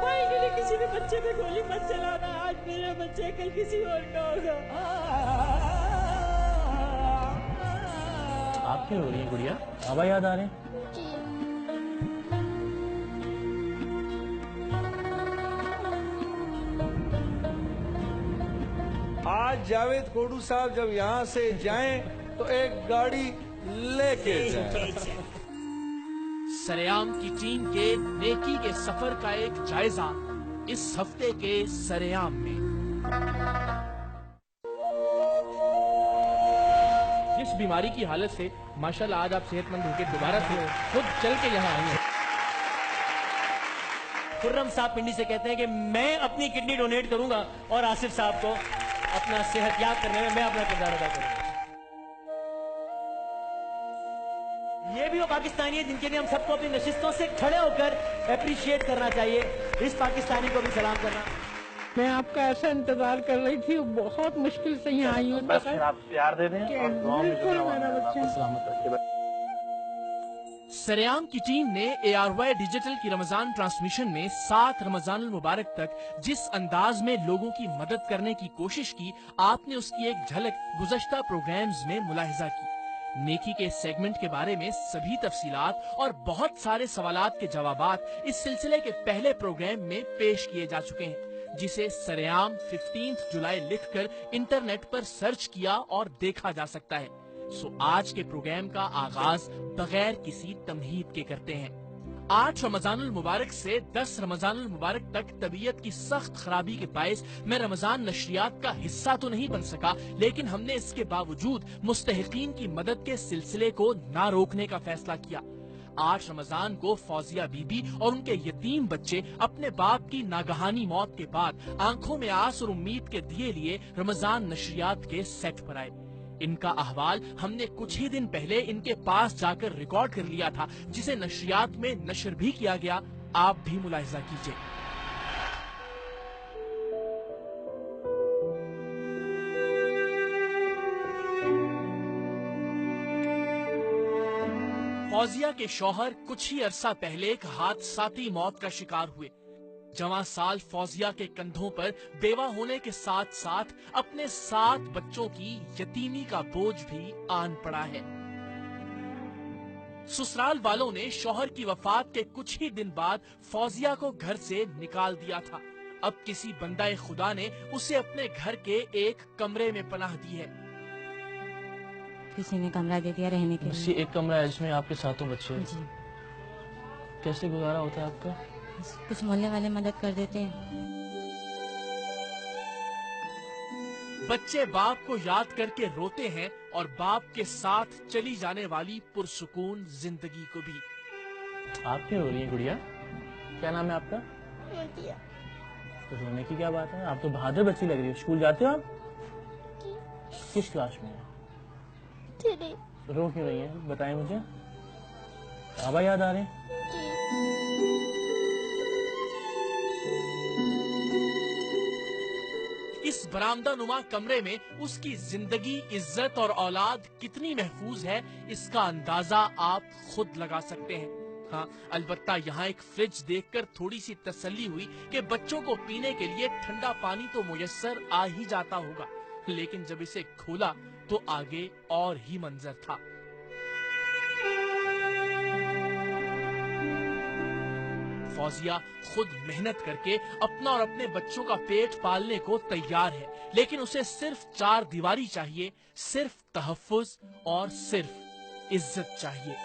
भाई के लिए किसी भी बच्चे पे गोली मत चलाना, आज मेरा बच्चा कल किसी और का होगा। आप क्यों रो रही हैं गुड़िया? बाबा याद आ रहे हैं? आज जावेद कोडू साहब जब यहाँ से जाएं तो एक गाड़ी लेके जाएं। सरेआम की टीम के नेकी के सफर का एक जायजा इस हफ्ते के सरेआम में। जिस बीमारी की हालत से माशाल्लाह आज आप सेहतमंद होकर दोबारा से खुद चल के यहाँ आई हैं। खुर्रम साहब पिंडी से कहते हैं कि मैं अपनी किडनी डोनेट करूंगा और आसिफ साहब को अपना सेहतयाब करने में मैं अपना किरदार अदा करूंगा। ये भी वो पाकिस्तानी है जिनके लिए हम सबको अपनी नशिस्तों से खड़े होकर अप्रिशिएट करना चाहिए। इस पाकिस्तानी को भी सलाम करना। मैं आपका ऐसा इंतजार कर रही थी, बहुत मुश्किल से यहाँ आई हूँ। बस फिर आप प्यार दे दें और दुआ में बिल्कुल मेरा बच्चा सलामत रखिए। सरेआम की टीम ने ARY डिजिटल की रमजान ट्रांसमिशन में 7 रमजान मुबारक तक जिस अंदाज में लोगों की मदद करने की कोशिश की, आपने उसकी एक झलक गुज़श्ता प्रोग्राम्स में मुलाहिजा की। नेकी के सेगमेंट के बारे में सभी तफसीलात और बहुत सारे सवालात के जवाबात इस सिलसिले के पहले प्रोग्राम में पेश किए जा चुके हैं, जिसे सरेआम 15 जुलाई लिखकर इंटरनेट पर सर्च किया और देखा जा सकता है। सो आज के प्रोग्राम का आगाज बगैर किसी तमहीद के करते हैं। 8 रमजानुल मुबारक से 10 रमजानुल मुबारक तक तबीयत की सख्त खराबी के बायस मैं रमजान नशरियात का हिस्सा तो नहीं बन सका, लेकिन हमने इसके बावजूद मुस्तहिकीन की मदद के सिलसिले को ना रोकने का फैसला किया। 8 रमजान को फौजिया बीबी और उनके यतीम बच्चे अपने बाप की नागहानी मौत के बाद आंखों में आस और उम्मीद के दिए लिए रमजान नशरियात के सेट पर आए। इनका अहवाल हमने कुछ ही दिन पहले इनके पास जाकर रिकॉर्ड कर लिया था, जिसे नशरियात में नशर भी किया गया। आप भी मुलाहिजा कीजिए। फौजिया के शौहर कुछ ही अरसा पहले एक हादसाती मौत का शिकार हुए। जवां साल फौजिया के कंधों पर बेवा होने के साथ साथ अपने 7 बच्चों की यतीमी का बोझ भी आन पड़ा है। ससुराल वालों ने शौहर की वफात के कुछ ही दिन बाद फौजिया को घर से निकाल दिया था। अब किसी बंदाए खुदा ने उसे अपने घर के एक कमरे में पनाह दी है। किसी ने कमरा दे दिया रहने के लिए। एक कमरा है जिसमें आपके 7 बच्चे हैं। जी। कैसे गुजारा होता है आपका? कुछ मोहल्ले वाले मदद कर देते हैं। बच्चे बाप को याद करके रोते हैं और बाप के साथ चली जाने वाली पुरसुकून जिंदगी को भी। आप क्यों रो रही हैं गुड़िया? क्या नाम है आपका? तो रोने की क्या बात है? आप तो बहादुर बच्ची लग रही हो। स्कूल जाते हो आप? किस क्लास में? रो क्यों रही हैं? बताएं मुझे। बाबा याद आ रहे हैं? इस बरामदा नुमा कमरे में उसकी जिंदगी, इज्जत और औलाद कितनी महफूज है, इसका अंदाजा आप खुद लगा सकते हैं। हाँ, अलबत्ता यहाँ एक फ्रिज देखकर थोड़ी सी तसल्ली हुई कि बच्चों को पीने के लिए ठंडा पानी तो मुयस्सर आ ही जाता होगा, लेकिन जब इसे खोला तो आगे और ही मंजर था। फौजिया खुद मेहनत करके अपना और अपने बच्चों का पेट पालने को तैयार है, लेकिन उसे सिर्फ 4 दीवारी चाहिए, सिर्फ तहफ्फुज और सिर्फ इज्जत चाहिए।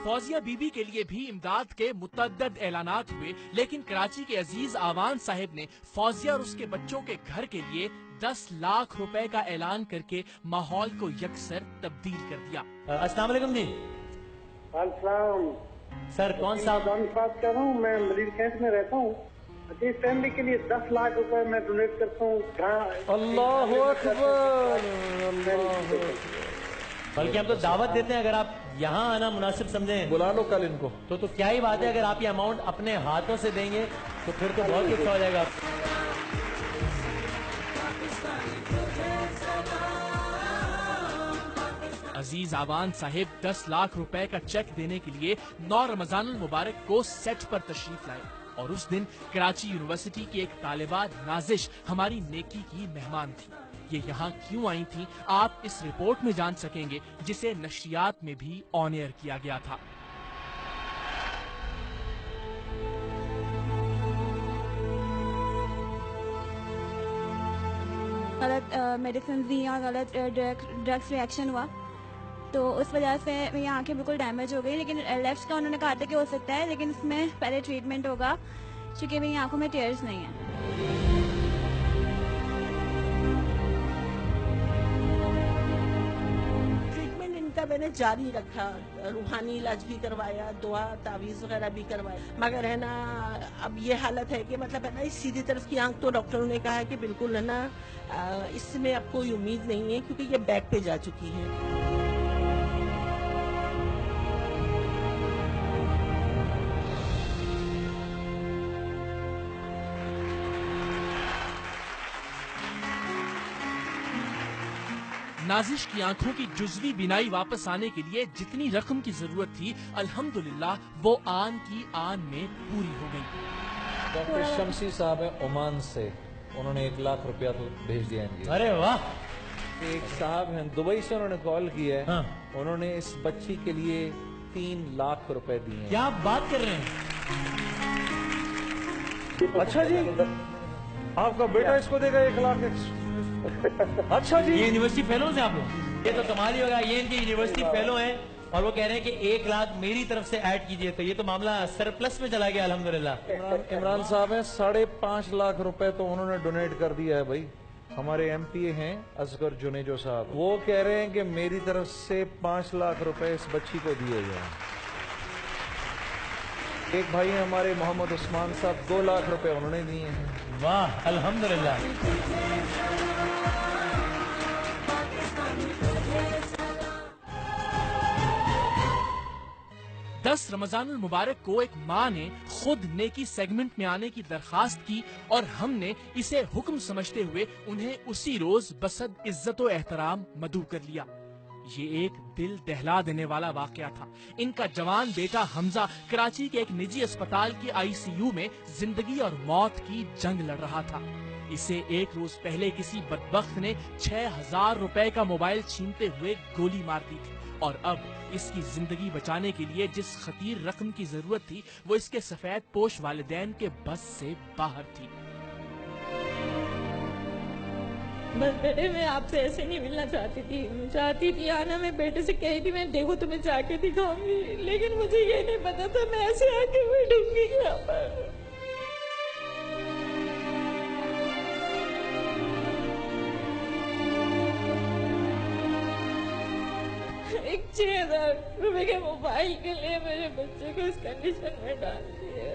फौजिया बीबी के लिए भी इमदाद के मुतअद्दिद ऐलानात हुए, लेकिन कराची के अजीज आवान साहिब ने फौजिया और उसके बच्चों के घर के लिए 10 लाख रुपए का ऐलान करके माहौल को यकसर तब्दील कर दिया। अस्सलाम वालेकुम जी। अस्सलाम। सर कौन सा बात कर रहा हूँ, मैं मरीज कैंट में रहता हूँ। इस फैमिली के लिए 10 लाख रुपए मैं डोनेट करता हूँ। अल्लाह अकबर, बल्कि हम तो दावत देते हैं, अगर आप यहाँ आना मुनासिब समझें बुला लो कल इनको। तो क्या ही बात है, अगर आप ये अमाउंट अपने हाथों से देंगे तो फिर तो बहुत अच्छा हो जाएगा। अजीज आवान साहिब 10 लाख रुपए का चेक देने के लिए 9 रमजानुल मुबारक को सेट पर तशरीफ लाए और उस दिन कराची यूनिवर्सिटी की एक तालिबा नाजिश हमारी नेकी की मेहमान थी। ये यहाँ क्यों आई थी आप इस रिपोर्ट में जान सकेंगे, जिसे नशरियात में भी ऑन एयर किया गया था। गलत मेडिसिन दी और गलत ड्रग्स रिएक्शन हुआ, तो उस वजह से मेरी आंखें बिल्कुल डैमेज हो गई। लेकिन लेफ्ट का उन्होंने कहा था कि हो सकता है, लेकिन इसमें पहले ट्रीटमेंट होगा क्योंकि मेरी आंखों में टेयर्स नहीं है। ट्रीटमेंट इनका मैंने जारी रखा, रूहानी इलाज भी करवाया, दुआ तावीज़ वगैरह भी करवाया, मगर है ना अब ये हालत है कि मतलब है ना इस सीधी तरफ की आंख तो डॉक्टरों ने कहा है कि बिल्कुल है ना इसमें अब कोई उम्मीद नहीं है क्योंकि ये बैक पे जा चुकी है। नाजिश की आंखों की जुज़वी बिनाई वापस आने के लिए जितनी रकम की जरूरत थी, अल्हम्दुलिल्लाह वो आन की आन में पूरी हो गई। डॉक्टर शमसी साहब है ओमान से, उन्होंने 1 लाख रुपया तो भेज दिया इनके। अरे वाह। एक साहब हैं दुबई से, उन्होंने कॉल किया है। हाँ। उन्होंने इस बच्ची के लिए 3 लाख रुपए दिए हैं। क्या आप बात कर रहे हैं? अच्छा जी, आपका बेटा इसको देगा 1 लाख? अच्छा जी, ये यूनिवर्सिटी फेलो हैं आप लोग? ये तो कमाल ही होगा, ये इनके यूनिवर्सिटी फेलो हैं और वो कह रहे हैं कि 1 लाख मेरी तरफ से ऐड कीजिए, तो ये तो मामला सरप्लस में चला गया अल्हम्दुलिल्लाह। इमरान साहब हैं 5.5 लाख रुपए तो उन्होंने डोनेट कर दिया है भाई। हमारे एमपीए हैं असगर जुनेजो साहब, वो कह रहे हैं कि मेरी तरफ से 5 लाख रुपए इस बच्ची को दिए जाए। एक भाई हैं हमारे मोहम्मद उस्मान साहब, 2 लाख रुपए उन्होंने दिए हैं। वाह अल्हम्दुलिल्लाह। 10 रमजानुल मुबारक को एक माँ ने खुद नेकी सेगमेंट में आने की दरखास्त की और हमने इसे हुक्म समझते हुए उन्हें उसी रोज बसद इज्जत व एहतराम मदू कर लिया। ये एक दिल दहला देने वाला वाकया था। इनका जवान बेटा हमजा कराची के एक निजी अस्पताल के आईसीयू में जिंदगी और मौत की जंग लड़ रहा था। इसे एक रोज पहले किसी बदबख्त ने 6000 रुपए का मोबाइल छीनते हुए गोली मार दी थी और अब इसकी जिंदगी बचाने के लिए जिस खतीर रकम की जरूरत थी वो इसके सफेद पोश वालिदैन के बस से बाहर थी। बस बेटे मैं आपसे ऐसे नहीं मिलना चाहती थी आना, मैं बेटे से कही थी मैं देखो तुम्हें जाके दिखाऊंगी, लेकिन मुझे ये नहीं पता था मैं ऐसे आके बैठूंगी यहाँ पर। एक 6000 रुपए के मोबाइल के लिए मेरे बच्चे को इस कंडीशन में डाल दिया।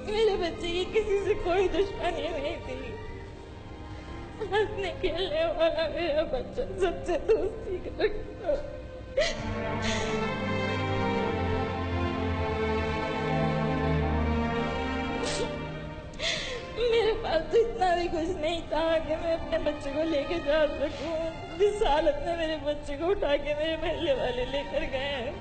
मेरे बच्चे की किसी से कोई दुश्मनी नहीं थी, हंसने खेलने वाला मेरा बच्चा, सबसे दोस्ती करता। मेरे पास तो इतना भी कुछ नहीं था कि मैं अपने बच्चे को लेके जा सकूं। जिस हालत में मेरे बच्चे को उठा के मेरे महल्ले वाले लेकर गए,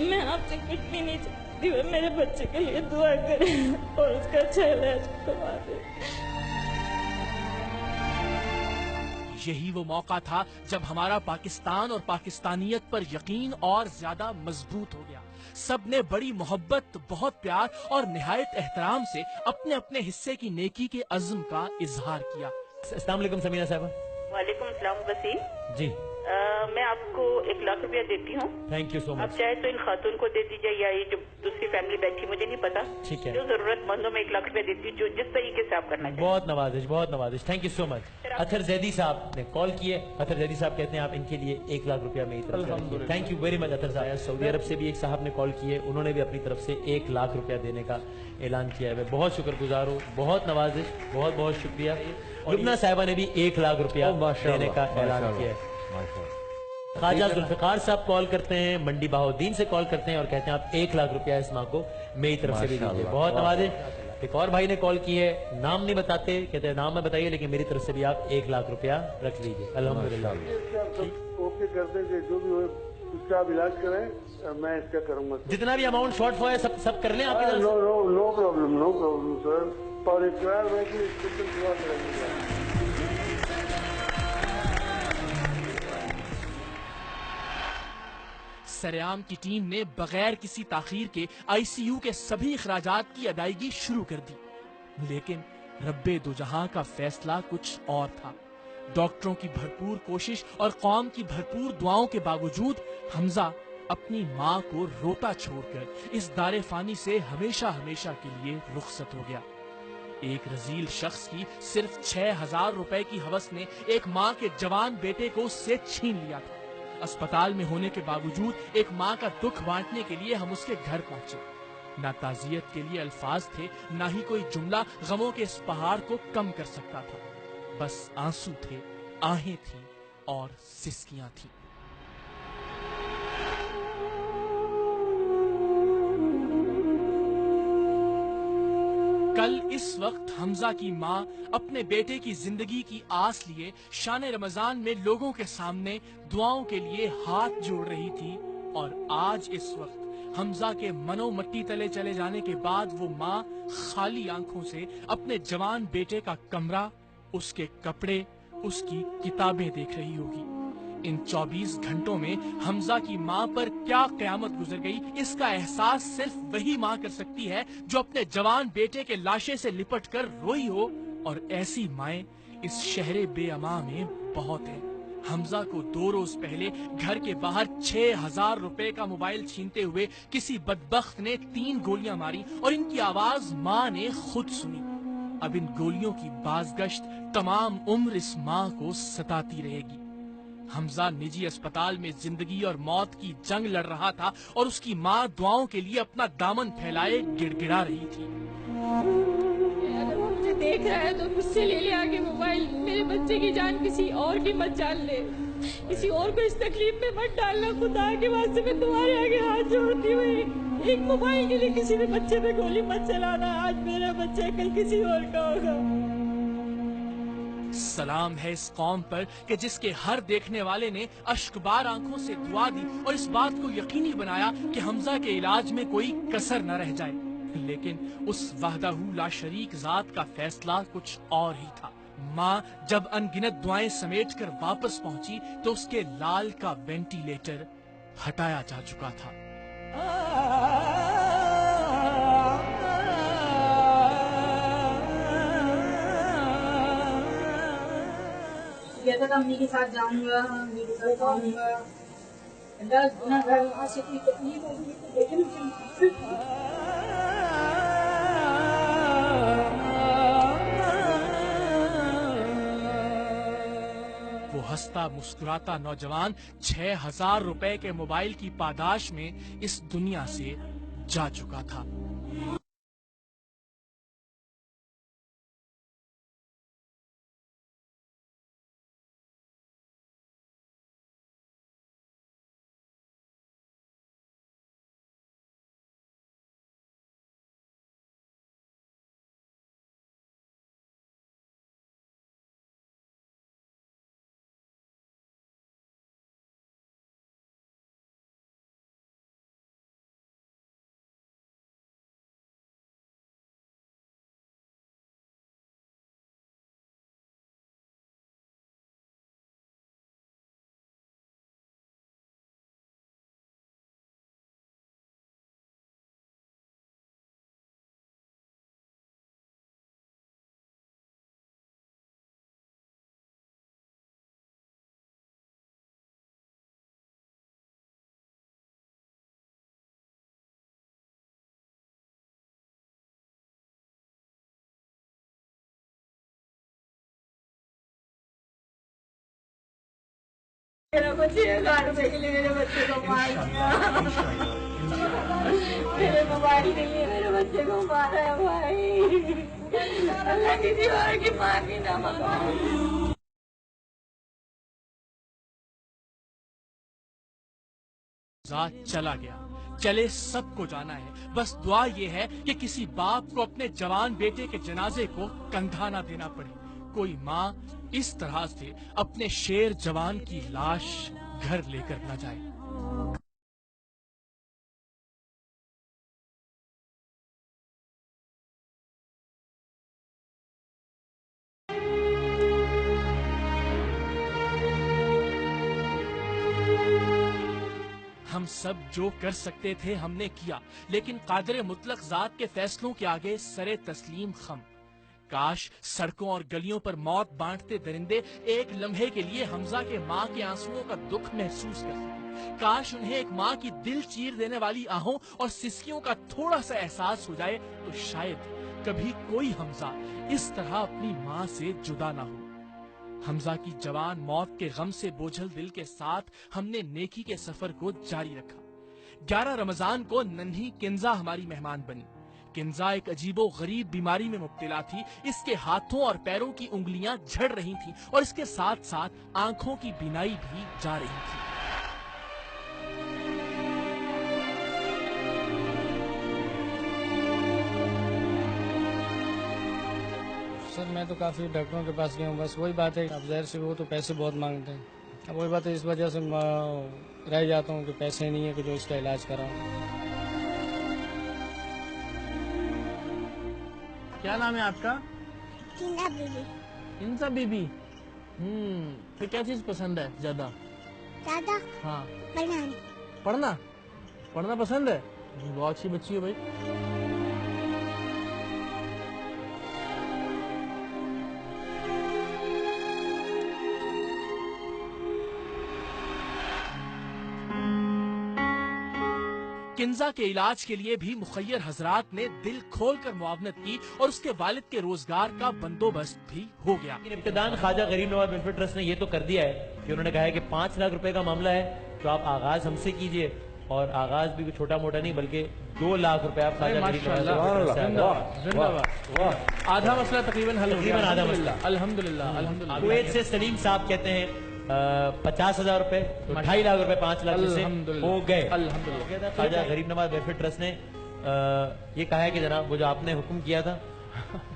मैं आपसे कुछ भी नहीं चाहती, मेरे बच्चे के लिए दुआ करें और उसका अच्छा इलाज करवा दें। यही वो मौका था जब हमारा पाकिस्तान और पाकिस्तानियत पर यकीन और ज्यादा मजबूत हो गया। सबने बड़ी मोहब्बत, बहुत प्यार और निहायत एहतराम से अपने अपने हिस्से की नेकी के अज़्म का इजहार किया। अस्सलाम वालेकुम समीना साहबा। वालेकुम अस्सलाम वसीम जी। मैं आपको 1 लाख रुपया देती हूँ। थैंक यू सो आप मच। चाहे तो इन खातून को दे दीजिए या ये जो दूसरी फैमिली बैठी मुझे नहीं पता, ठीक है। जो जरूरतमंदों में 1 लाख रुपया देती हूँ, जो जिस तरीके से आप करना चाहिए। बहुत नवाजिश, बहुत नवाजिश, thank you so much. Athar Zaidi साहब ने कॉल किए। अथर जैदी साहब कहते हैं आप इनके लिए 1 लाख रुपया मेरी तरफ से रखिए। Thank you very much Athar साहब। सऊदी अरब से भी एक साहब ने कॉल किए, उन्होंने भी अपनी तरफ से 1 लाख रुपया देने का ऐलान किया है। मैं बहुत शुक्रगुजार हूँ, बहुत नवाजिश, बहुत बहुत शुक्रिया। लुबना साहिबा ने भी 1 लाख रुपया देने का ऐलान किया है। ख्वाजा जुल्फिकार साहब कॉल करते हैं, मंडी बहाउद्दीन से कॉल करते हैं और कहते हैं आप 1 लाख रुपया इस माँ को मेरी तरफ से भी दीजिए। बहुत नवाजिश। एक और भाई ने कॉल की है, नाम नहीं बताते, कहते हैं नाम में बताइए लेकिन मेरी तरफ से भी आप 1 लाख रुपया रख लीजिए। अल्हम्दुलिल्लाह। ओके कर देंगे, जो भी हो उसका आप इलाज करें, मैं इसका करूंगा। जितना भी अमाउंट शॉर्ट फॉल है सब कर लें आपकी तरफ से? नो प्रॉब्लम सर, और इकरार में कि स्पेशल दुआ करेंगे। सरेआम की टीम ने बगैर किसी ताखीर के आईसीयू के सभी अखराजात की अदायगी शुरू कर दी, लेकिन रब्बे दो जहां का फैसला कुछ और था। डॉक्टरों की भरपूर कोशिश और कौम की भरपूर दुआओं के बावजूद हमजा अपनी माँ को रोता छोड़कर इस दारे फानी से हमेशा हमेशा के लिए रुखसत हो गया। एक रजील शख्स की सिर्फ 6,000 रुपए की हवस ने एक माँ के जवान बेटे को उससे छीन लिया था। अस्पताल में होने के बावजूद एक माँ का दुख बांटने के लिए हम उसके घर पहुंचे। ना ताजियत के लिए अल्फाज थे, ना ही कोई जुमला गमों के इस पहाड़ को कम कर सकता था। बस आंसू थे, आहें थी और सिसकियां थी। कल इस वक्त हमजा की माँ अपने बेटे की जिंदगी की आस लिए शान रमजान में लोगों के सामने दुआओं के लिए हाथ जोड़ रही थी, और आज इस वक्त हमजा के मनो मट्टी तले चले जाने के बाद वो माँ खाली आंखों से अपने जवान बेटे का कमरा, उसके कपड़े, उसकी किताबें देख रही होगी। इन 24 घंटों में हमजा की माँ पर क्या कयामत गुजर गई, इसका एहसास सिर्फ वही माँ कर सकती है जो अपने जवान बेटे के लाशे से लिपट कर रोई हो, और ऐसी माएं इस शहरे बेअमा में बहुत हैं। हमजा को 2 रोज पहले घर के बाहर 6,000 रुपए का मोबाइल छीनते हुए किसी बदबख्त ने 3 गोलियां मारी, और इनकी आवाज माँ ने खुद सुनी। अब इन गोलियों की बाजगश्त तमाम उम्र इस माँ को सताती रहेगी। हमजा निजी अस्पताल में जिंदगी और मौत की जंग लड़ रहा था, और उसकी माँ दुआओं के लिए अपना दामन फैलाए गिड़गिड़ा रही थी। अगर वो मुझे देख रहा है तो मुझसे ले आके मोबाइल, मेरे बच्चे की जान किसी और की मत जान ले, किसी और को इस तकलीफ में मत डालना। खुदा के वास्ते मैं तुम्हारे आगे हाथ जोड़ती हुई, एक मोबाइल के लिए किसी भी बच्चे पे गोली मत चलाना। आज मेरा बच्चा, कल किसी और का होगा। सलाम है इस कौम पर कि जिसके हर देखने वाले ने अश्कबार आंखों से दुआ दी और इस बात को यकीनी बनाया कि हमजा के इलाज में कोई कसर न रह जाए। लेकिन उस वहदहू ला शरीक जात का फैसला कुछ और ही था। माँ जब अनगिनत दुआएं समेट कर वापस पहुंची तो उसके लाल का वेंटिलेटर हटाया जा चुका था। अम्मी के साथ जाऊंगा, अम्मी के साथ आऊंगा। अल्लाह गुनाहगार वहाँ से कोई तकलीफ होगी तो लेकिन वो हंसता मुस्कुराता नौजवान 6,000 रुपए के मोबाइल की पादाश में इस दुनिया से जा चुका था। मेरा बच्चे 1,000 रुपए के लिए मेरे बच्चे को मार दिया। मेरे मोबाइल के लिए मेरे बच्चे को मारा है भाई। अल्लाह किसी और की माफी ना मांगो। चला गया चले सबको जाना है, बस दुआ ये है कि किसी बाप को अपने जवान बेटे के जनाजे को कंधा ना देना पड़े। कोई माँ इस तरह से अपने शेर जवान की लाश घर लेकर न जाए। हम सब जो कर सकते थे हमने किया, लेकिन कादिर मुतलक जात के फैसलों के आगे सरे तस्लीम खम। काश सड़कों और गलियों पर मौत बांटते दरिंदे एक लम्हे के लिए हमजा के माँ के आंसुओं का दुख महसूस कर सकें। काश उन्हें एक माँ की दिल चीर देने वाली आहों और सिसकियों का थोड़ा सा एहसास हो जाए, तो शायद कभी कोई हमजा इस तरह अपनी माँ से जुदा ना हो। हमजा की जवान मौत के गम से बोझल दिल के साथ हमने नेकी के सफर को जारी रखा। 11 रमजान को नन्ही किंजा हमारी मेहमान बनी। किंजा एक अजीबो गरीब बीमारी में मुब्तला थी। इसके हाथों और पैरों की उंगलियां झड़ रही थीं और इसके साथ साथ आंखों की बीनाई भी जा रही थी। सर मैं तो काफ़ी डॉक्टरों के पास गया हूँ, बस वही बात है, अब ज़ाहिर से वो तो पैसे बहुत मांगते हैं। अब वही बात है, इस वजह से रह जाता हूँ कि पैसे नहीं है कि जो इसका इलाज कराऊँ। क्या नाम है आपका? किंजा बीबी। किंजा बीबी। फिर क्या चीज पसंद है ज्यादा? ज्यादा? हाँ। पढ़ना। पढ़ना पसंद है? बहुत अच्छी बच्ची हो भाई। किंजा के इलाज के लिए भी मुखय्यर हजरात ने दिल खोलकर मुआवनत की और उसके वालिद के रोजगार का बंदोबस्त भी हो गया। इब्तिदान ख्वाजा गरीब नवाज वेलफेयर ट्रस्ट ने ये तो कर दिया है कि उन्होंने कहा है कि 5 लाख रुपए का मामला है तो आप आगाज हमसे कीजिए, और आगाज भी छोटा मोटा नहीं बल्कि 2 लाख रुपए आप ख्वाजा गरीब नवाज। आधा मसला तकरीबन हल हो गया। आधा मसला अल्हम्दुलिल्लाह। कुवैत से सलीम साहब कहते हैं 50,000 रुपए, 2.5 लाख रुपए 5 लाख से हो गए। अल्हम्दुलिल्लाह। ख्वाजा गरीब नवाज वेलफेयर ट्रस्ट ने ये कहा है कि जनाब वो जो आपने हुक्म किया था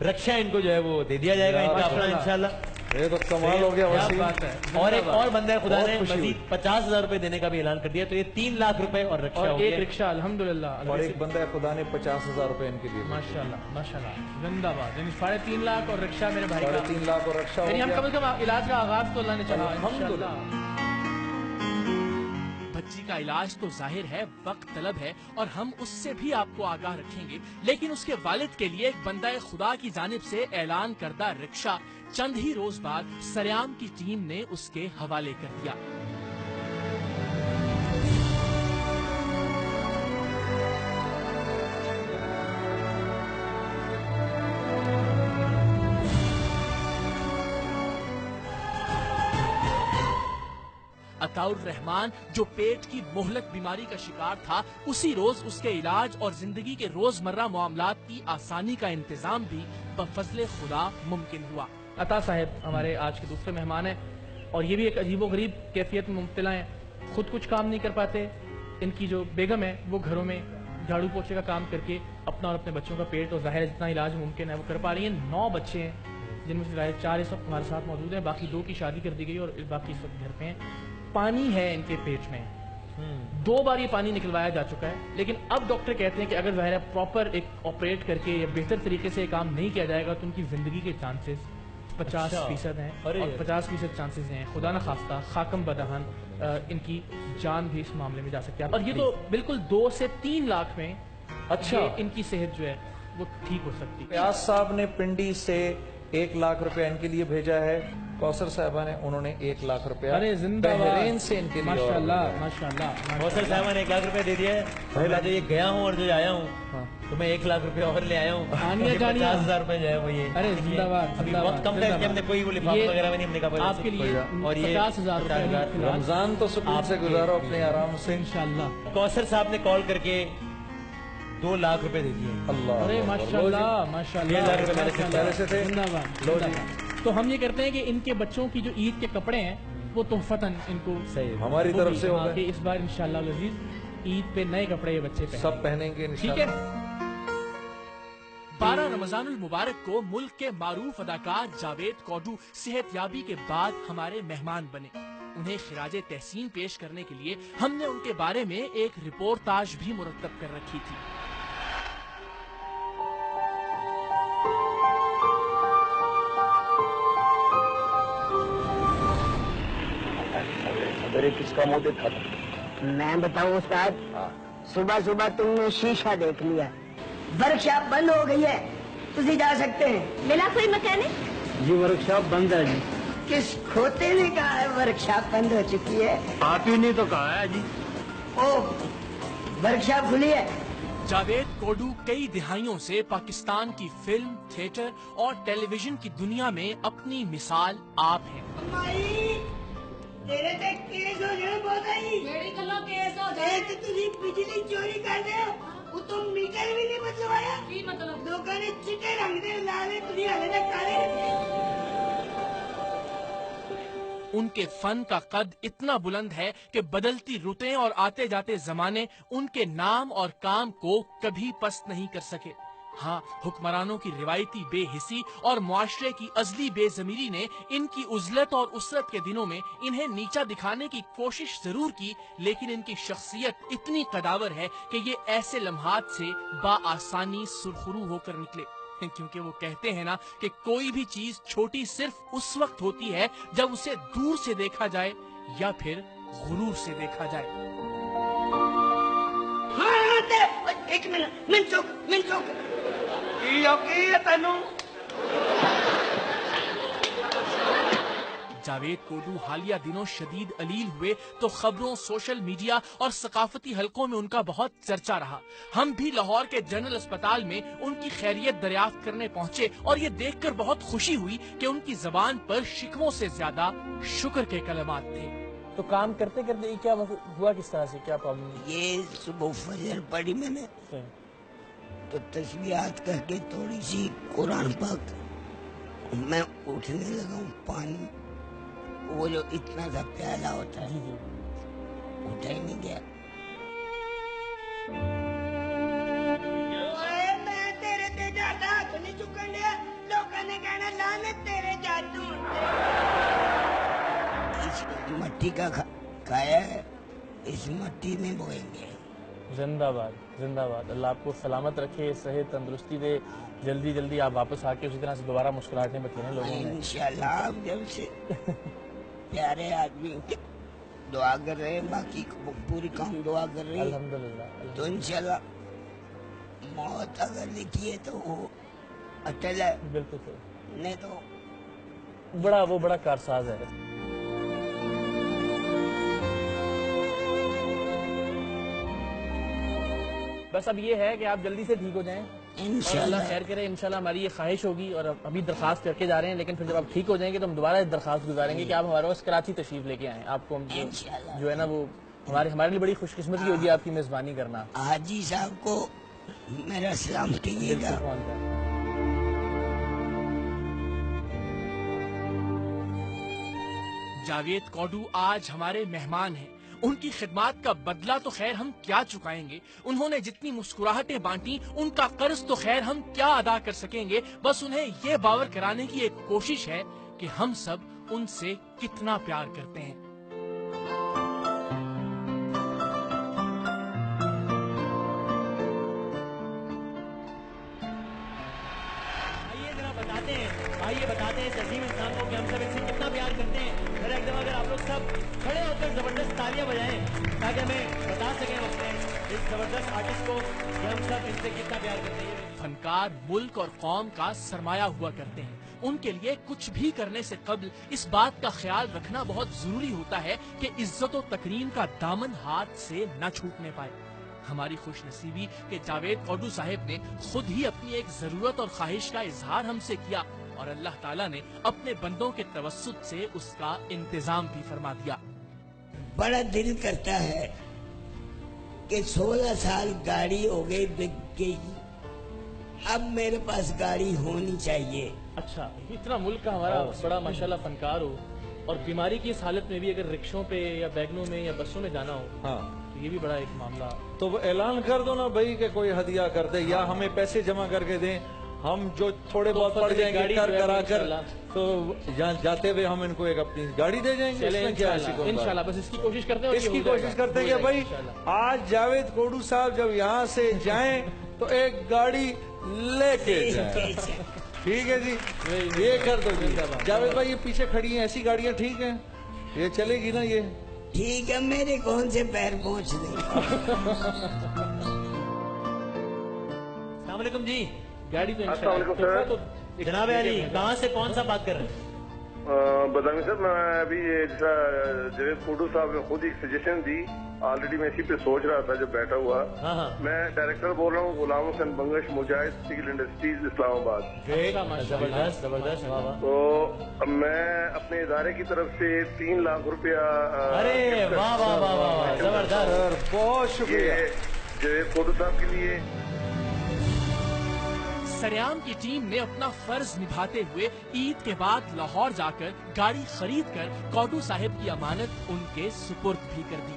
रक्षा इनको जो है वो दे दिया जाएगा इनका अपना इंशाल्लाह। ये तो कमाल हो गया। बात है। और एक और बंदा खुदा ने मजीद 50,000 रुपए देने का भी ऐलान कर दिया, तो ये 3 लाख रुपए और रक्षा और एक रिक्शा अल्हम्दुलिल्लाह। और एक बंदा खुदा ने 50,000 रुपए इनके दिए। माशाल्लाह माशाल्लाह, जिंदाबाद। यानी 3.5 लाख और रक्षा मेरे भाई का 3.5 लाख और रक्षा। हम कम से कम इलाज का आगाज तो अल्लाह ने चला अल्हम्दुलिल्लाह। बच्ची का इलाज तो जाहिर है वक्त तलब है और हम उससे भी आपको आगाह रखेंगे, लेकिन उसके वालिद के लिए एक बंदा खुदा की जानिब से ऐलान करदा रिक्शा चंद ही रोज बाद सरेआम की टीम ने उसके हवाले कर दिया। अताउर रहमान जो पेट की मोहलक बीमारी का शिकार था, उसी रोज उसके इलाज और जिंदगी के रोजमर्रा मामलात की आसानी का इंतजाम भी बफजले खुदा मुमकिन हुआ। अता साहब हमारे आज के दूसरे मेहमान हैं और ये भी एक अजीबोगरीब कैफियत में मुब्तला हैं। खुद कुछ काम नहीं कर पाते। इनकी जो बेगम है वो घरों में झाड़ू पोछे का काम करके अपना और अपने बच्चों का पेट और जाहिर जितना इलाज मुमकिन है वो कर पा रही है। 9 बच्चे हैं जिनमें से 4 इस वक्त हमारे साथ मौजूद हैं, बाकी 2 की शादी कर दी गई और बाकी इस वक्त घर पे हैं। पानी है इनके पेट में, 2 बार ये पानी निकलवाया जा चुका है, लेकिन अब डॉक्टर कहते हैं कि अगर ज़ाहिर प्रॉपर एक ऑपरेट करके या बेहतर तरीके से काम नहीं किया जाएगा तो उनकी जिंदगी के चांसेस 50% हैं और 50% चांसेस हैं खुदा न खास्ता खाकम बदहन इनकी जान भी इस मामले में जा सकती है। और ये तो बिल्कुल 2 से 3 लाख में अच्छा इनकी सेहत जो है वो ठीक हो सकती है। प्याज साहब ने पिंडी से 1 लाख रुपया इनके लिए भेजा है। कौसर साहबा ने उन्होंने 1 लाख रुपया बहरीन से इनके लिए माशाल्लाह माशाल्लाह। कौसर साहबा ने 1 लाख रुपया दे दिया है। मैं जो ये गया हूँ और जो आया हूँ तो मैं 1 लाख रुपया और ले आया हूँ। 50,000 रुपए जो है वो ये। अरे जिंदाबाद। अभी बहुत कम था, हमने कोई वो लिफाफा वगैरह में नहीं हमने कहा आपके लिए। और ये 50,000 रमजान तो सुकून से गुजारो अपने आराम से इंशाल्लाह। कौसर साहब ने कॉल करके 2 लाख रुपए दे दिए। अल्लाह। अरे माशाल्लाह माशाल्लाह। 6 लाख रुपए पहले से थे। जिंदाबाद। तो हम ये करते हैं कि इनके बच्चों की जो ईद के कपड़े हैं वो तोहफतन इनको सही हमारी तरफ से होगा कि इस बार इंशाल्लाह अज़ीज ईद पे नए कपड़े ये बच्चे पहने, सब पहनेंगे ठीक है। 12 रमजानुल मुबारक को मुल्क के मारूफ अदाकार जावेद कौडू सेहतयाबी के बाद हमारे मेहमान बने। उन्हें खिराजे तहसीन पेश करने के लिए हमने उनके बारे में एक रिपोर्टाज भी मुरतब कर रखी थी। किसका मुंह देखा था? मैं बताऊं उस्ताद? सुबह सुबह तुमने शीशा देख लिया, वर्कशॉप बंद हो गई है, तुझे जा सकते हैं। मिला कोई मैकेनिक? जी वर्कशॉप बंद है जी। किस खोते ने कहा है वर्कशॉप बंद हो चुकी है? आप ही ने तो कहा है जी। ओ, वर्कशॉप खुली है। जावेद कोडू कई दिहाइयों से पाकिस्तान की फिल्म, थिएटर और टेलीविजन की दुनिया में अपनी मिसाल आप हैं। तेरे पे केस हो जाए बहुत आई। मेरी कलो केस हो जाए तो तुझे बिजली चोरी कर दे, वो तो मीटर भी नहीं बदलवाया। की मतलब? लोगों ने चिट्टे रंग दे लाले तुझे हले काले। उनके फन का कद इतना बुलंद है कि बदलती रुतें और आते जाते जमाने उनके नाम और काम को कभी पस्त नहीं कर सके। हाँ, हुक्मरानों की रिवायती बेहिसी और मुआशरे की अजली बेजमीरी ने इनकी उजलत और उसरत के दिनों में इन्हें नीचा दिखाने की कोशिश जरूर की, लेकिन इनकी शख्सियत इतनी कदावर है कि ये ऐसे लम्हात से बाआसानी सुरखरू होकर निकले। क्योंकि वो कहते हैं ना कि कोई भी चीज छोटी सिर्फ उस वक्त होती है जब उसे दूर से देखा जाए या फिर गुरूर से देखा जाए। एक मिनट जावेद कोडू हालिया दिनों शदीद अलील हुए तो खबरों, सोशल मीडिया और सकाफती हलकों में उनका बहुत चर्चा रहा। हम भी लाहौर के जनरल अस्पताल में उनकी खैरियत दरियाफ्त करने पहुंचे और ये देखकर बहुत खुशी हुई कि उनकी जबान पर शिकवों से ज्यादा शुक्र के कलमात थे। तो काम करते करते क्या हुआ, किस तरह से, क्या प्रॉब्लम? ये सुबह फजर पढ़ी मैंने तो तस्बीहात करके थोड़ी सी कुरान पाक, मैं उठने लगा हूँ, पानी वो जो इतना सा प्याला होता है उठा ही नहीं गया। मैं तेरे ते जाता नहीं चुकन दिया, लोगों ने कहना लानत तेरे जादू। इस मट्टी का खाया है, इस मट्टी में बोएंगे। जिंदाबाद जिंदाबाद। अल्लाह आपको सलामत रखे, सेहत तंदुरुस्ती दे, जल्दी जल्दी आप वापस आके उसी तरह से दोबारा मुस्कुराहटें बखेरें लोगों में इंशाल्लाह। आप जब से प्यारे आदमी दुआ कर रहे हैं, बाकी पूरी कौम दुआ कर रही है अल्हम्दुलिल्लाह। तो इंशाल्लाह मौत अगर लिखी है तो वो अटल है, बिल्कुल सही, नहीं तो बड़ा कारसाज है। बस अब ये है कि आप जल्दी से ठीक हो जाएं, इंशाल्लाह खैर करे। इंशाल्लाह हमारी ये ख्वाहिश होगी और अभी दरखास्त करके जा रहे हैं, लेकिन फिर जब आप ठीक हो जाएंगे तो हम दोबारा दरखास्त गुजारेंगे कि आप हमारे पास कराची तशरीफ लेके आए। आपको हम जो है ना वो हमारे लिए बड़ी खुशकिस्मती होगी आपकी मेजबानी करना। हाजी साहब को मेरा सलाम कीजिएगा। जावेद कौडू आज हमारे मेहमान हैं। उनकी खिदमत का बदला तो खैर हम क्या चुकाएंगे, उन्होंने जितनी मुस्कुराहटें बांटी उनका कर्ज तो खैर हम क्या अदा कर सकेंगे। बस उन्हें ये बावर कराने की एक कोशिश है कि हम सब उनसे कितना प्यार करते हैं। आइए बताते हैं इस अजीम इंसान को कि हम सब इनसे कितना प्यार करते हैं। जरा एकदम अगर आप लोग सब खड़े होकर जबरदस्त तालियां बजाएं ताकि हमें बता सकें अपने इस जबरदस्त आर्टिस्ट को कि हम सब इनसे कितना प्यार करते हैं। फनकार मुल्क और कौम का सरमाया हुआ करते हैं। उनके लिए कुछ भी करने से कबल इस बात का ख्याल रखना बहुत जरूरी होता है कि इज्जत और तकरीम का दामन हाथ से न छूटने पाए। हमारी खुशनसीबी कि जावेद कौडू साहब ने खुद ही अपनी एक जरूरत और ख्वाहिश का इजहार हमसे किया और अल्लाह ताला ने अपने बंदों के तवस्सुत से उसका इंतजाम भी फरमा दिया। बड़ा दिल करता है कि 16 साल गाड़ी हो गई बिक गई, अब मेरे पास गाड़ी होनी चाहिए। अच्छा, इतना मुल्क का हमारा बड़ा माशाल्लाह फनकार हो اور بیماری کی اس حالت میں بھی اگر رکشوں پہ یا بیگنوں میں یا بسوں میں جانا ہو ہاں تو یہ بھی بڑا ایک معاملہ. تو اعلان کر دو نا بھائی کہ کوئی ہدیہ کر دے یا ہمیں پیسے جمع کر کے دیں, ہم جو تھوڑے بہت پڑ جائیں گے کرا کر تو جاتے ہوئے ہم ان کو ایک اپنی گاڑی دے جائیں گے. انشاءاللہ بس اس کی کوشش کرتے ہیں, اس کی کوشش کرتے ہیں کہ بھائی آج جاوید کوڈو صاحب جب یہاں سے جائیں تو ایک گاڑی لے کے جائیں. ٹھیک ہے جی, یہ کر دو جی. جاوید بھائی یہ پیچھے کھڑی ہیں ایسی گاڑیاں ٹھیک ہیں, یہ چلے گی نا؟ یہ ٹھیک ہے, میرے کون سے پیر پہنچ دیں. السلام علیکم جی. گاڑی تو السلام علیکم سر. جناب علی کہاں سے کون سا بات کر رہے ہیں؟ بدامی سر, میں ابھی یہ جیسا جاوید کوڈو صاحب نے خود ایک سجیشن دی, آلریڈی میں اسی پہ سوچ رہا تھا جب بیٹھا ہوا. میں ڈائریکٹر بول رہا ہوں غلام حسین بنگش مجاہد اسٹیل انڈسٹریز اسلام آباد. زبردست زبردست. تو میں اپنے ادارے کی طرف سے 3 لاکھ روپیہ. ارے واہ واہ واہ واہ, زبردست, بہت شکریہ جاوید کوڈو صاحب کے لیے. سریام کی ٹیم نے اپنا فرض نبھاتے ہوئے عید کے بعد لاہور جا کر گاڑی خرید کر کوڈو صاحب کی امانت ان کے سپرد بھی کر دی.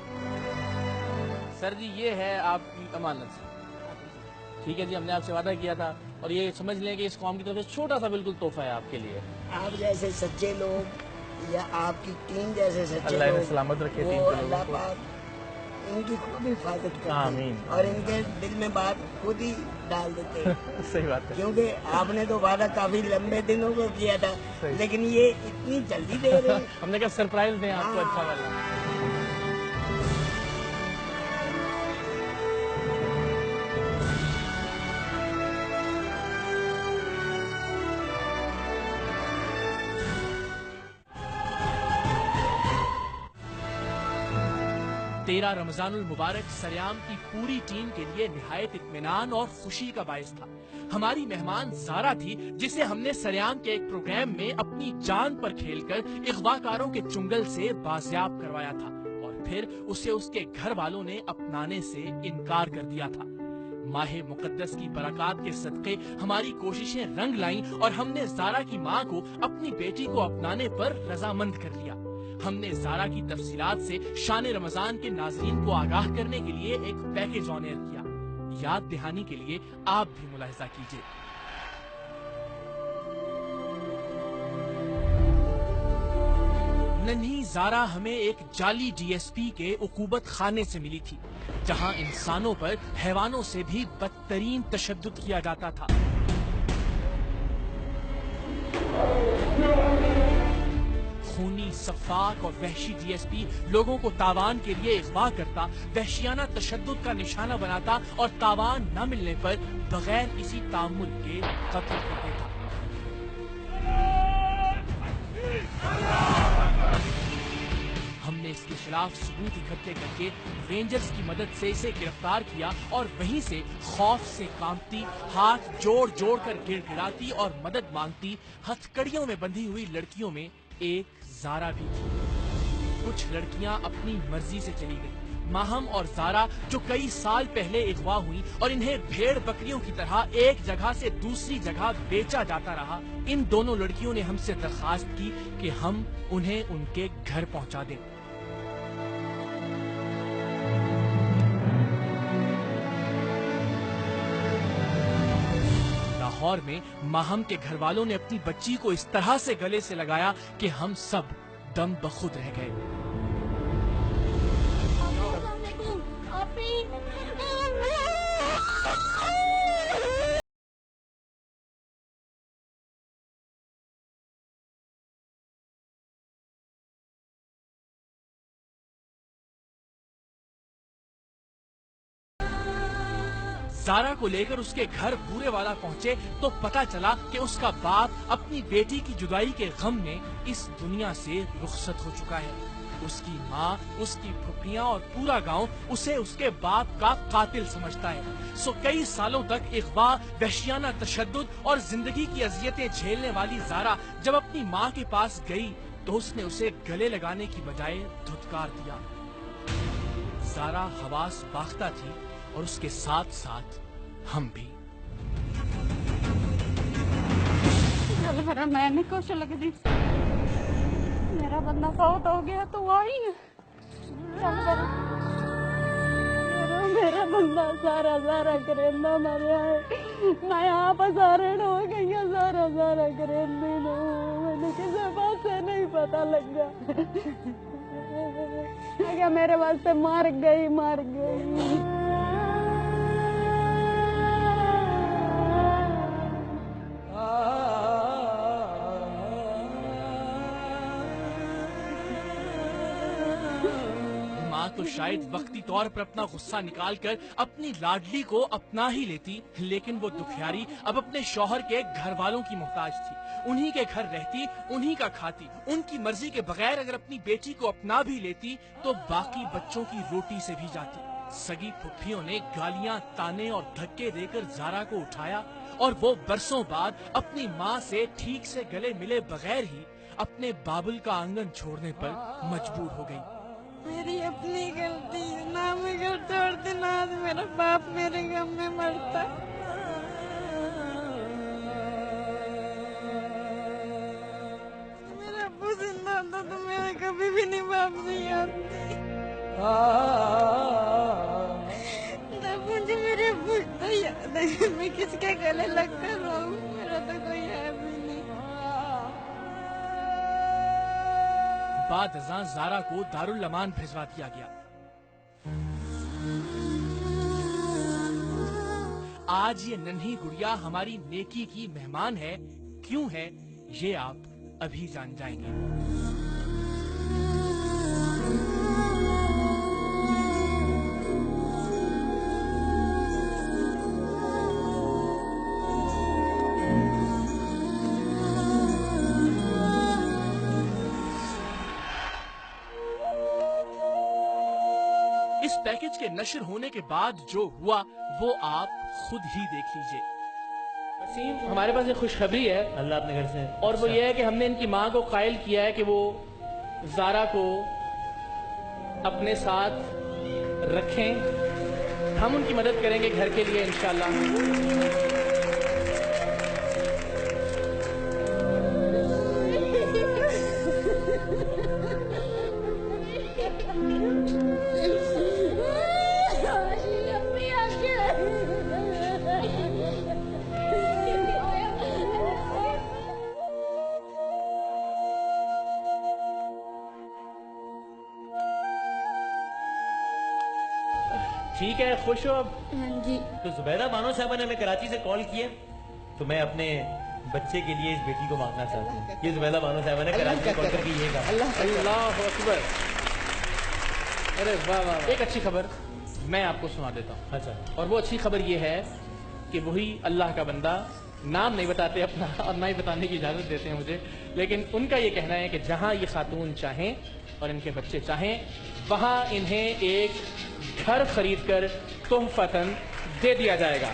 سر جی یہ ہے آپ کی امانت. ٹھیک ہے جی, ہم نے آپ سے وعدہ کیا تھا اور یہ سمجھ لیں کہ اس قوم کی طرف سے چھوٹا سا بالکل تحفہ ہے آپ کے لیے. آپ جیسے سچے لوگ یا آپ کی ٹیم جیسے سچے اللہ لوگ, سلامت رکھے وہ اللہ پاک ان کی خود حفاظت کرتے ہیں اور ان کے دل میں بات خود ہی ڈال دیتے ہیں. صحیح بات ہے, کیونکہ آپ نے تو وعدہ کافی لمبے دنوں کو کیا تھا, لیکن یہ اتنی جلدی دے رہے ہیں. ہم نے کہا سرپرائز دیں آپ کو اچھا والا. تیرہ رمضان المبارک سریام کی پوری ٹیم کے لیے نہایت اطمینان اور خوشی کا باعث تھا. ہماری مہمان زارا تھی جسے ہم نے سریام کے ایک پروگرام میں اپنی جان پر کھیل کر اغواکاروں کے چنگل سے بازیاب کروایا تھا اور پھر اسے اس کے گھر والوں نے اپنانے سے انکار کر دیا تھا. ماہ مقدس کی برکات کے صدقے ہماری کوششیں رنگ لائیں اور ہم نے زارا کی ماں کو اپنی بیٹی کو اپنانے پر رضامند کر لیا. ہم نے زارا کی تفصیلات سے شان رمضان کے ناظرین کو آگاہ کرنے کے لیے ایک پیکیج آن ایئر کیا. یاد دہانی کے لیے آپ بھی ملاحظہ کیجیے. ننھی زارا ہمیں ایک جعلی ڈی ایس پی کے عقوبت خانے سے ملی تھی جہاں انسانوں پر حیوانوں سے بھی بدترین تشدد کیا جاتا تھا. خونی, شفاف اور وحشی ڈی ایس پی لوگوں کو تاوان کے لیے اغوا کرتا, وحشیانہ تشدد کا نشانہ بناتا اور تاوان نہ ملنے پر بغیر کسی تعامل کے قتل کر دیتا. ہم نے اس کے خلاف ثبوت اکٹھے کر کے رینجرز کی مدد سے اسے گرفتار کیا اور وہیں سے خوف سے کانپتی, ہاتھ جوڑ جوڑ کر گر گڑاتی اور مدد مانگتی ہتھکڑیوں میں بندھی ہوئی لڑکیوں میں ایک زارا بھی تھی. کچھ لڑکیاں اپنی مرضی سے چلی گئیں. ماہم اور زارا جو کئی سال پہلے اغوا ہوئی اور انہیں بھیڑ بکریوں کی طرح ایک جگہ سے دوسری جگہ بیچا جاتا رہا, ان دونوں لڑکیوں نے ہم سے درخواست کی کہ ہم انہیں ان کے گھر پہنچا دیں. لاہور میں ماہم کے گھر والوں نے اپنی بچی کو اس طرح سے گلے سے لگایا کہ ہم سب دم بخود رہ گئے. زارا کو لے کر اس کے گھر بورے والا پہنچے تو پتا چلا کہ اس کا باپ اپنی بیٹی کی جدائی کے غم میں اس دنیا سے رخصت ہو چکا ہے. اس کی ماں, اس کی پھپھیاں اور پورا گاؤں اسے اس کے باپ کا قاتل سمجھتا ہے. سو کئی سالوں تک اغوا, وحشیانہ تشدد اور زندگی کی اذیتیں جھیلنے والی زارا جب اپنی ماں کے پاس گئی تو اس نے اسے گلے لگانے کی بجائے دھتکار دیا. زارا حواس باختہ تھی اور اس کے ساتھ ساتھ ہم بھی. मेरा बंदा फौत हो गया तो आई मेरा बंदा सारा करेंदा मरिया है। मैं यहाँ पर सारण हो गई सारा करेंदी नो मैंने किसी बात से नहीं पता लग गया क्या मेरे वास्ते मार गई माँ तो शायद वक्ती तौर पर अपना गुस्सा निकालकर अपनी लाडली को अपना ही लेती, लेकिन वो दुखियारी अब अपने शौहर के घर वालों की मोहताज थी। उन्हीं के घर रहती, उन्हीं का खाती। उनकी मर्जी के बगैर अगर अपनी बेटी को अपना भी लेती तो बाकी बच्चों की रोटी से भी जाती। सगी फुफ्फियों ने गालियां, ताने और धक्के देकर ज़ारा को उठाया और वो बरसों बाद अपनी माँ से ठीक से गले मिले बगैर ही अपने बाबुल का आंगन छोड़ने पर मजबूर हो गई। मेरी अपनी गलती ना मैं घर छोड़ती ना आज मेरा बाप मेरे गम में मरता। मेरा अब्बू जिंदा होता तो मैं कभी भी नहीं बाप नहीं आती। मुझे मेरे अब्बू तो याद है मैं किसके गले लगकर रहूं मेरा तो कोई है भी नहीं। बाद अज़ां ज़ारा को दारुल अमान भिजवा दिया गया। आज ये नन्ही गुड़िया हमारी नेकी की मेहमान है। क्यों है ये आप अभी जान जाएंगे। इस पैकेज के नशर होने के बाद जो हुआ वो आप खुद ही देख लीजिए। वसीम, हमारे पास एक खुशखबरी है अल्लाह अपने घर से, और वो ये है कि हमने इनकी माँ को कायल किया है कि वो ज़ारा को अपने साथ रखें। हम उनकी मदद करेंगे घर के लिए इंशाल्लाह। ठीक है, खुश हो अब? हाँ जी। तो जुबैदा बानो साहबा ने हमें कराची से कॉल किया तो मैं अपने बच्चे के लिए इस बेटी को मांगना चाहती हूँ। ये जुबैदा बानो साहबा ने कराची से कॉल करके ये कहा। अल्लाह अकबर। अरे वाह वाह। एक अच्छी खबर मैं आपको सुना देता हूँ। अच्छा। और वो अच्छी खबर ये है कि वही अल्लाह का बंदा, नाम नहीं बताते अपना और ना ही बताने की इजाजत देते हैं मुझे, लेकिन उनका ये कहना है कि जहाँ ये खातून चाहें और इनके बच्चे चाहें वहाँ इन्हें एक घर खरीद कर तोहफतन दे दिया जाएगा।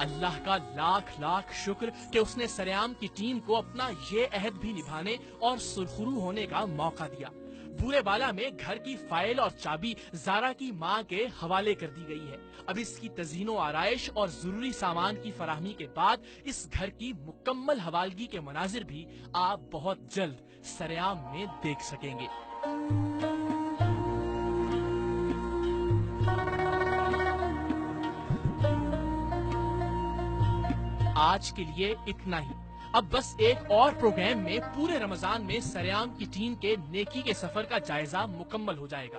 अल्लाह का लाख लाख शुक्र कि उसने सरेआम की टीम को अपना ये अहद भी निभाने और सुरखरू होने का मौका दिया। बूरे बाला में घर की फाइल और चाबी ज़ारा की माँ के हवाले कर दी गई है। अब इसकी तज़ीनो आराइश और जरूरी सामान की फराहमी के बाद इस घर की मुकम्मल हवालगी के मनाजिर भी आप बहुत जल्द सरेआम में देख सकेंगे। आज के लिए इतना ही। अब बस एक और प्रोग्राम में पूरे रमजान में सरेआम की टीम के नेकी के सफर का जायजा मुकम्मल हो जाएगा।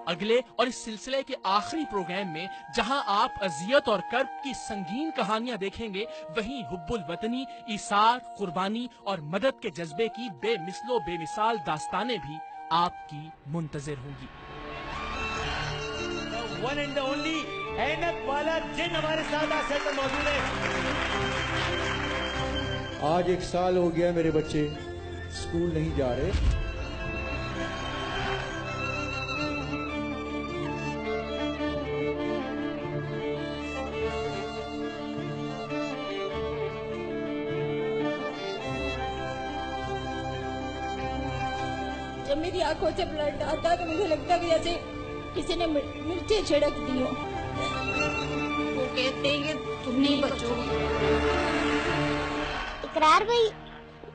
अगले और इस सिलसिले के आखिरी प्रोग्राम में जहां आप अजियत और कर्ब की संगीन कहानियां देखेंगे, वहीं हुब्बुल वतनी, ईसार, कुर्बानी और मदद के जज्बे की बेमिसलो बेमिसाल दास्तानें भी आपकी मुंतजिर होंगी। वन एंड ओनली ऐनक वाला जिन हमारे साथ आज सेट पर मौजूद है। आज 1 साल हो गया मेरे बच्चे स्कूल नहीं जा रहे। जब मेरी आंखों से ब्लड आता है तो मुझे लगता है कि जैसे किसी ने मिर्ची छिड़क दी हो। वो कहते हैं कि तुम नहीं बचोगे। इकरार भाई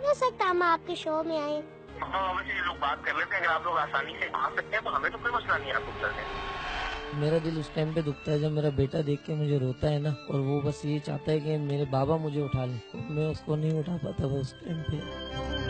हो सकता हम आपके शो में आए। वैसे ये लोग बात कर लेते हैं, अगर आप लोग आसानी से आ सकते हैं तो हमें तो कोई मसला नहीं है आपको चलने। मेरा दिल उस टाइम पे दुखता है जब मेरा बेटा देख के मुझे रोता है ना, और वो बस ये चाहता है कि मेरे बाबा मुझे उठा लें। मैं उसको नहीं उठा पाता था उस टाइम पे।